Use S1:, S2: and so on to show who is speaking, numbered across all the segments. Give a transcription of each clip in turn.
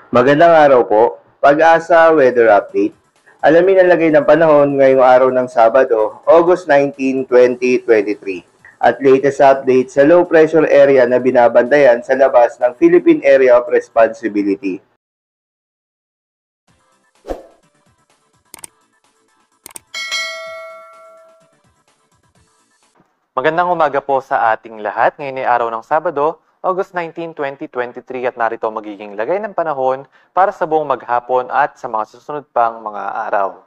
S1: Magandang araw po. Pag-asa Weather Update. Alamin ang lagay ng panahon ngayong araw ng Sabado, August 19, 2023. At latest update sa low pressure area na binabantayan sa labas ng Philippine Area of Responsibility.
S2: Magandang umaga po sa ating lahat. Ngayon ay araw ng Sabado, August 19, 2023 at narito magiging lagay ng panahon para sa buong maghapon at sa mga susunod pang mga araw.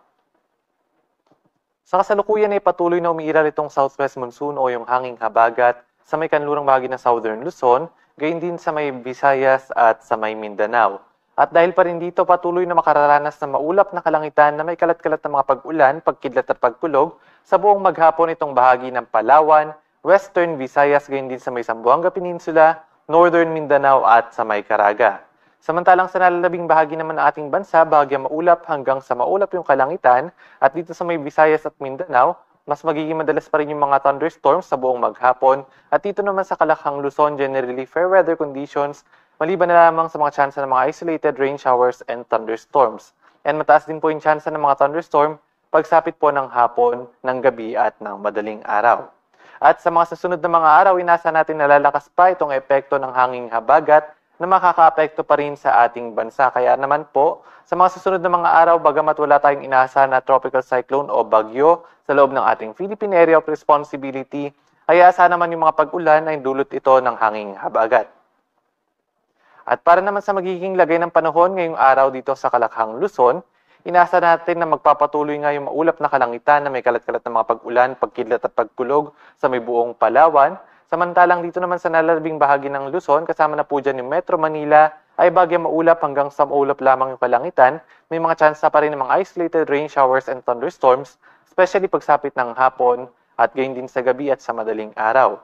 S2: Sa kasalukuyan ay patuloy na umiiral itong southwest monsoon o yung hanging habagat sa may kanlurang bahagi ng southern Luzon, gayon din sa may Visayas at sa may Mindanao. At dahil pa rin dito, patuloy na makararanas ng maulap na kalangitan na may kalat-kalat na mga pag-ulan, pagkidlat at pagkulog sa buong maghapon itong bahagi ng Palawan, Western Visayas, gayon din sa may Zamboanga Peninsula, Northern Mindanao at sa may Caraga. Samantalang sa nalalabing bahagi naman ng ating bansa, bahagyang maulap hanggang sa maulap yung kalangitan at dito sa may Visayas at Mindanao, mas magiging madalas pa rin yung mga thunderstorms sa buong maghapon at dito naman sa Kalakhang Luzon, generally fair weather conditions maliban na lamang sa mga tsansa ng mga isolated rain showers and thunderstorms. And mataas din po yung tsansa ng mga thunderstorm pagsapit po ng hapon, ng gabi at ng madaling araw. At sa mga susunod na mga araw, inasa natin na lalakas pa itong epekto ng hanging habagat na makaka-apekto pa rin sa ating bansa. Kaya naman po, sa mga susunod na mga araw, bagamat wala tayong inasa na tropical cyclone o bagyo sa loob ng ating Philippine Area of Responsibility, ay asa naman yung mga pag-ulan ay dulot ito ng hanging habagat. At para naman sa magiging lagay ng panahon ngayong araw dito sa Kalakhang Luzon, inasa natin na magpapatuloy nga yung maulap na kalangitan na may kalat-kalat na mga pag-ulan, pagkidlat at pagkulog sa may buong Palawan. Samantalang dito naman sa nalalabing bahagi ng Luzon, kasama na po dyan yung Metro Manila, ay bagyang maulap hanggang sa maulap lamang yung kalangitan. May mga tsansa pa rin ng mga isolated rain showers and thunderstorms, especially pagsapit ng hapon at gayon din sa gabi at sa madaling araw.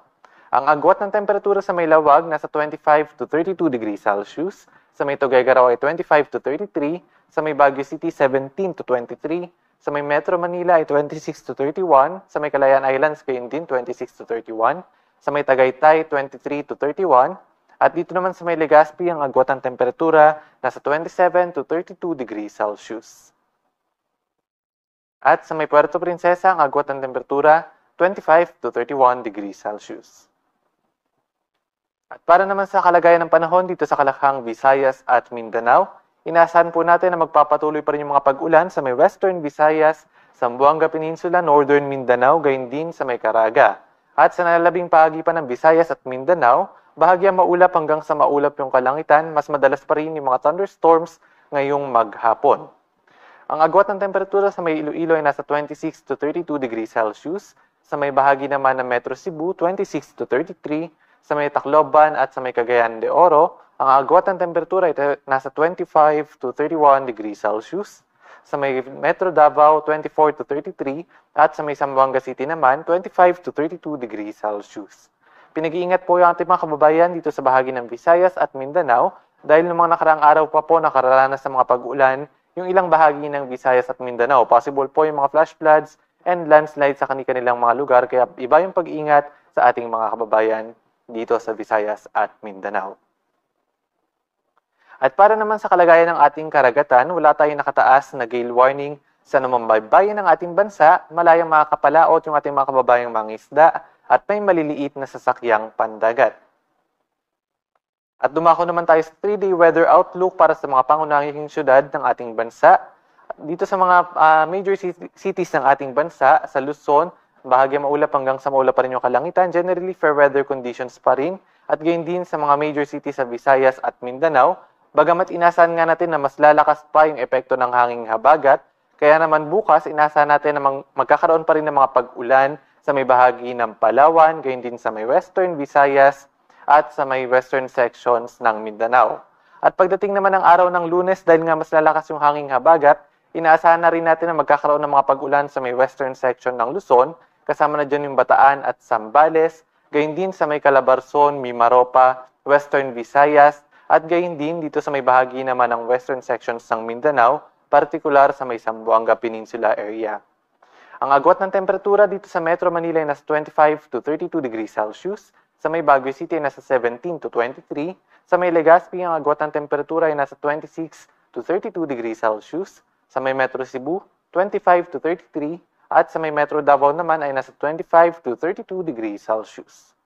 S2: Ang agwat ng temperatura sa may Lawag nasa 25 to 32 degrees Celsius, sa may Tuguegarao ay 25 to 33, sa may Baguio City 17 to 23, sa may Metro Manila ay 26 to 31, sa may Calayan Islands gayon din 26 to 31, sa may Tagaytay 23 to 31, at dito naman sa may Legazpi ang agwat ng temperatura nasa 27 to 32 degrees Celsius. At sa may Puerto Princesa ang agwat ng temperatura 25 to 31 degrees Celsius. At para naman sa kalagayan ng panahon dito sa Kalakhang, Visayas at Mindanao, inaasahan po natin na magpapatuloy pa rin yung mga pag-ulan sa may Western Visayas, Zamboanga Peninsula, Northern Mindanao, gayon din sa may Caraga. At sa nalalabing bahagi pa ng Visayas at Mindanao, bahagyang maulap hanggang sa maulap yung kalangitan, mas madalas pa rin yung mga thunderstorms ngayong maghapon. Ang agwat ng temperatura sa may Iloilo ay nasa 26 to 32 degrees Celsius, sa may bahagi naman ng Metro Cebu, 26 to 33, sa may Tacloban at sa may Cagayan de Oro, ang agwat ng temperatura ay nasa 25 to 31 degrees Celsius. Sa may Metro Davao, 24 to 33 at sa may Zamboanga City naman, 25 to 32 degrees Celsius. Pinag-iingat po yung ating mga kababayan dito sa bahagi ng Visayas at Mindanao dahil noong mga nakaraang araw pa po nakararanas ng mga pag-ulan yung ilang bahagi ng Visayas at Mindanao. Possible po yung mga flash floods and landslides sa kanilang mga lugar kaya iba yung pag-iingat sa ating mga kababayan dito sa Visayas at Mindanao. At para naman sa kalagayan ng ating karagatan, wala tayong nakataas na gale warning sa namambaybayin ng ating bansa, malayang makakapalaot yung ating mga kababayang mangisda at may maliliit na sasakyang pandagat. At dumako naman tayo sa 3-day weather outlook para sa mga pangunahing syudad ng ating bansa. Dito sa mga major cities ng ating bansa, sa Luzon, bahagya maulap hanggang sa maulap pa rin yung kalangitan. Generally, fair weather conditions pa rin. At gayon din sa mga major cities sa Visayas at Mindanao. Bagamat inasahan nga natin na mas lalakas pa yung epekto ng hanging habagat, kaya naman bukas inasahan natin na magkakaroon pa rin ng mga pag-ulan sa may bahagi ng Palawan, gayon din sa may Western Visayas at sa may western sections ng Mindanao. At pagdating naman ng araw ng Lunes, dahil nga mas lalakas yung hanging habagat, inaasahan na rin natin na magkakaroon ng mga pag-ulan sa may western section ng Luzon, kasama na dyan yung Bataan at Zambales, gayon din sa may Calabarzon, Mimaropa, Western Visayas, at gayon din dito sa may bahagi naman ng western sections ng Mindanao, partikular sa may Zamboanga Peninsula area. Ang agwat ng temperatura dito sa Metro Manila ay nasa 25 to 32 degrees Celsius, Sa may Baguio City ay nasa 17 to 23. Sa may Legazpi, ang agwat ng temperatura ay nasa 26 to 32 degrees Celsius. Sa may Metro Cebu, 25 to 33. At sa may Metro Davao naman ay nasa 25 to 32 degrees Celsius.